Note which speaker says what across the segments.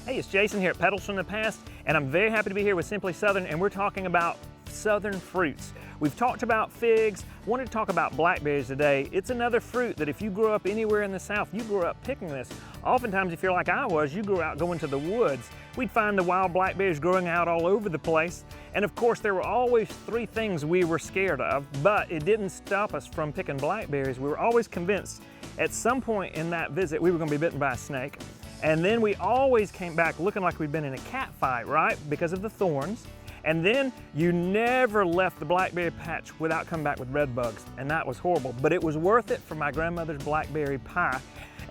Speaker 1: Hey, it's Jason here at Petals from the Past, and I'm very happy to be here with Simply Southern, and we're talking about southern fruits. We've talked about figs. I wanted to talk about blackberries today. It's another fruit that if you grew up anywhere in the South, you grew up picking this. Oftentimes, if you're like I was, you grew out going to the woods. We'd find the wild blackberries growing out all over the place. And of course, there were always three things we were scared of, but it didn't stop us from picking blackberries. We were always convinced at some point in that visit we were going to be bitten by a snake. And then we always came back looking like we'd been in a cat fight, right? Because of the thorns. And then you never left the blackberry patch without coming back with red bugs, and that was horrible. But it was worth it for my grandmother's blackberry pie.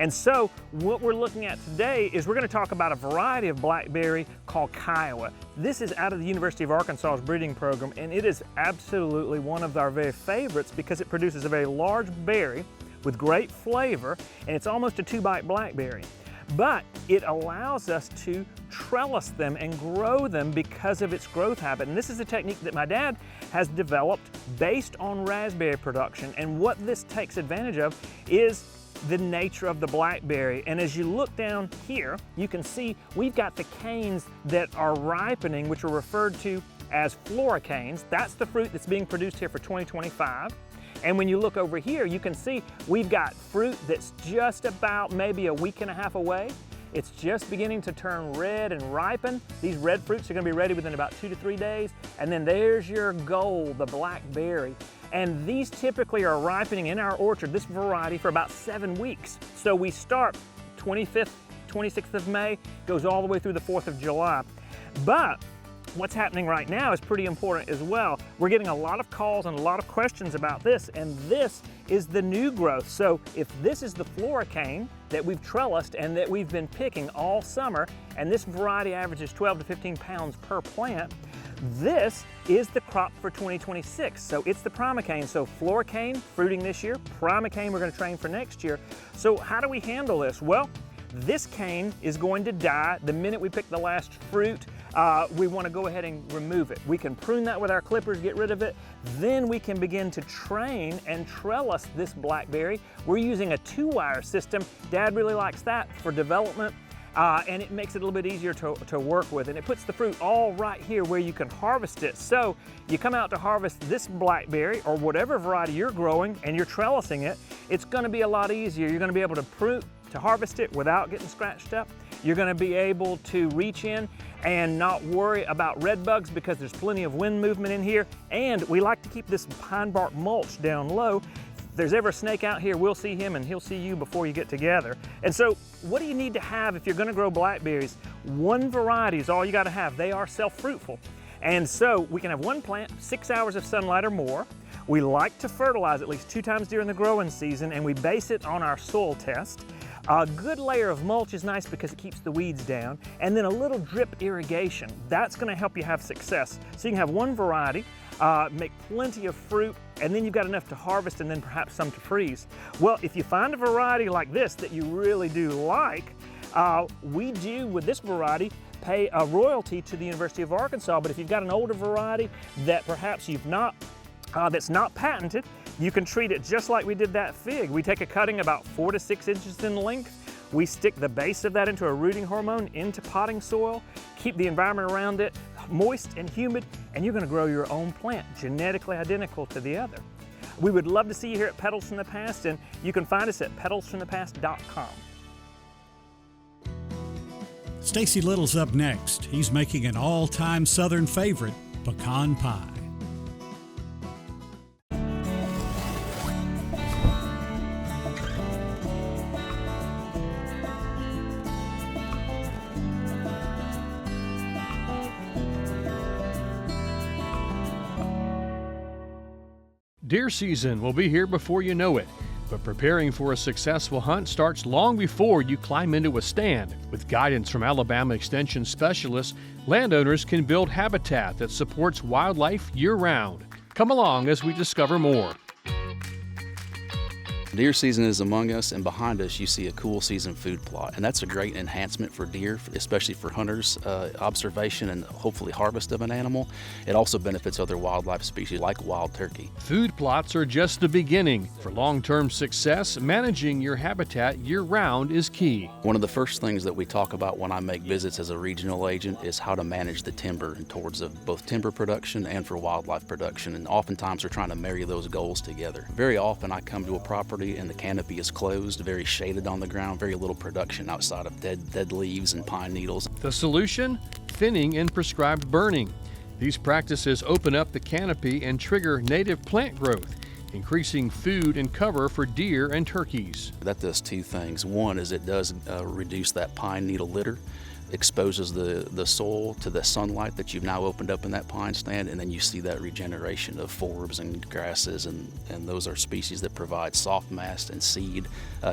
Speaker 1: And so what we're looking at today is we're going to talk about a variety of blackberry called Kiowa. This is out of the University of Arkansas's breeding program, and it is absolutely one of our very favorites because it produces a very large berry with great flavor, and it's almost a two-bite blackberry. But it allows us to trellis them and grow them because of its growth habit. And this is a technique that my dad has developed based on raspberry production. And what this takes advantage of is the nature of the blackberry. And as you look down here, you can see we've got the canes that are ripening, which are referred to as floricanes. That's the fruit that's being produced here for 2025. And when you look over here, you can see we've got fruit that's just about maybe a week and a half away. It's just beginning to turn red and ripen. These red fruits are going to be ready within about 2 to 3 days. And then there's your goal, the blackberry. And these typically are ripening in our orchard, this variety, for about 7 weeks. So we start 25th, 26th of May, goes all the way through the 4th of July. But what's happening right now is pretty important as well. We're getting a lot of calls and a lot of questions about this, and this is the new growth. So if this is the floricane that we've trellised and that we've been picking all summer, and this variety averages 12 to 15 pounds per plant, this is the crop for 2026. So it's the primocane. So floricane fruiting this year, primocane we're going to train for next year. So how do we handle this? Well, this cane is going to die the minute we pick the last fruit. We want to go ahead and remove it. We can prune that with our clippers, get rid of it. Then we can begin to train and trellis this blackberry. We're using a 2-wire system. Dad really likes that for development. And it makes it a little bit easier to work with. And it puts the fruit all right here where you can harvest it. So you come out to harvest this blackberry or whatever variety you're growing and you're trellising it, it's going to be a lot easier. You're going to be able to harvest it without getting scratched up. You're going to be able to reach in and not worry about red bugs because there's plenty of wind movement in here. And we like to keep this pine bark mulch down low. If there's ever a snake out here, we'll see him and he'll see you before you get together. And so what do you need to have if you're going to grow blackberries? One variety is all you got to have. They are self-fruitful. And so we can have one plant, 6 hours of sunlight or more. We like to fertilize at least 2 times during the growing season, and we base it on our soil test. A good layer of mulch is nice because it keeps the weeds down, and then a little drip irrigation. That's going to help you have success. So you can have one variety, make plenty of fruit, and then you've got enough to harvest and then perhaps some to freeze. Well, if you find a variety like this that you really do like, we do with this variety pay a royalty to the University of Arkansas. But if you've got an older variety that perhaps you've not that's not patented, you can treat it just like we did that fig. We take a cutting about 4 to 6 inches in length. We stick the base of that into a rooting hormone into potting soil, keep the environment around it moist and humid, and you're going to grow your own plant, genetically identical to the other. We would love to see you here at Petals from the Past, and you can find us at petalsfromthepast.com.
Speaker 2: Stacy Little's up next. He's making an all-time Southern favorite, pecan pie.
Speaker 3: Deer season will be here before you know it, but preparing for a successful hunt starts long before you climb into a stand. With guidance from Alabama Extension specialists, landowners can build habitat that supports wildlife year-round. Come along as we discover more.
Speaker 4: Deer season is among us, and behind us you see a cool season food plot, and that's a great enhancement for deer, especially for hunters, observation and hopefully harvest of an animal. It also benefits other wildlife species like wild turkey.
Speaker 3: Food plots are just the beginning. For long-term success, managing your habitat year-round is key.
Speaker 4: One of the first things that we talk about when I make visits as a regional agent is how to manage the timber in towards of both timber production and for wildlife production, and oftentimes we're trying to marry those goals together. Very often I come to a property and the canopy is closed, very shaded on the ground, very little production outside of dead leaves and pine needles.
Speaker 3: The solution? Thinning and prescribed burning. These practices open up the canopy and trigger native plant growth, increasing food and cover for deer and turkeys.
Speaker 4: That does two things. One is it does reduce that pine needle litter, exposes the soil to the sunlight that you've now opened up in that pine stand, and then you see that regeneration of forbs and grasses, and those are species that provide soft mast and seed,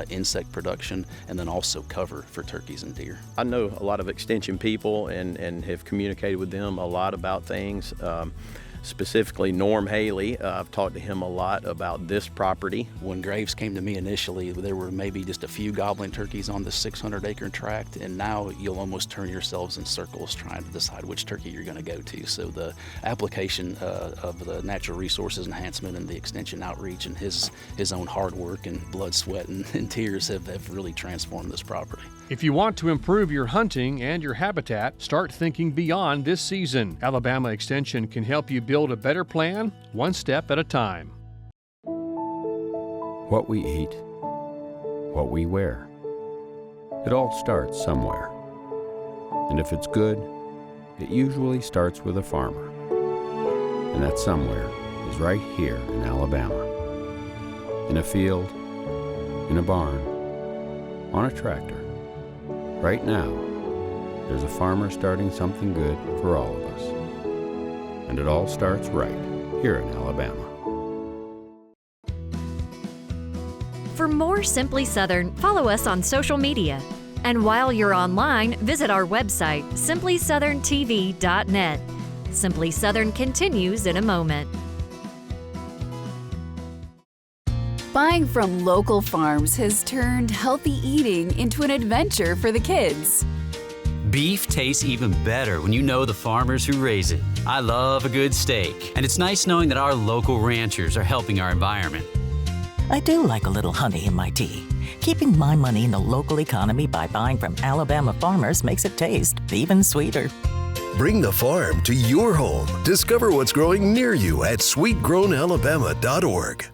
Speaker 4: insect production, and then also cover for turkeys and deer.
Speaker 5: I know a lot of extension people and have communicated with them a lot about things. Specifically Norm Haley, I've talked to him a lot about this property.
Speaker 4: When Graves came to me initially, there were maybe just a few gobbling turkeys on the 600-acre tract, and now you'll almost turn yourselves in circles trying to decide which turkey you're going to go to. So the application of the natural resources enhancement and the extension outreach and his own hard work and blood, sweat, and tears have really transformed this property.
Speaker 3: If you want to improve your hunting and your habitat, start thinking beyond this season. Alabama Extension can help you build a better plan, one step at a time.
Speaker 6: What we eat, what we wear. It all starts somewhere. And if it's good, it usually starts with a farmer. And that somewhere is right here in Alabama. In a field, in a barn, on a tractor. Right now, there's a farmer starting something good for all of us. And it all starts right here in Alabama.
Speaker 7: For more Simply Southern, follow us on social media. And while you're online, visit our website, simplysouthern.tv.net. Simply Southern continues in a moment.
Speaker 8: Buying from local farms has turned healthy eating into an adventure for the kids.
Speaker 9: Beef tastes even better when you know the farmers who raise it. I love a good steak, and it's nice knowing that our local ranchers are helping our environment.
Speaker 10: I do like a little honey in my tea. Keeping my money in the local economy by buying from Alabama farmers makes it taste even sweeter.
Speaker 11: Bring the farm to your home. Discover what's growing near you at sweetgrownalabama.org.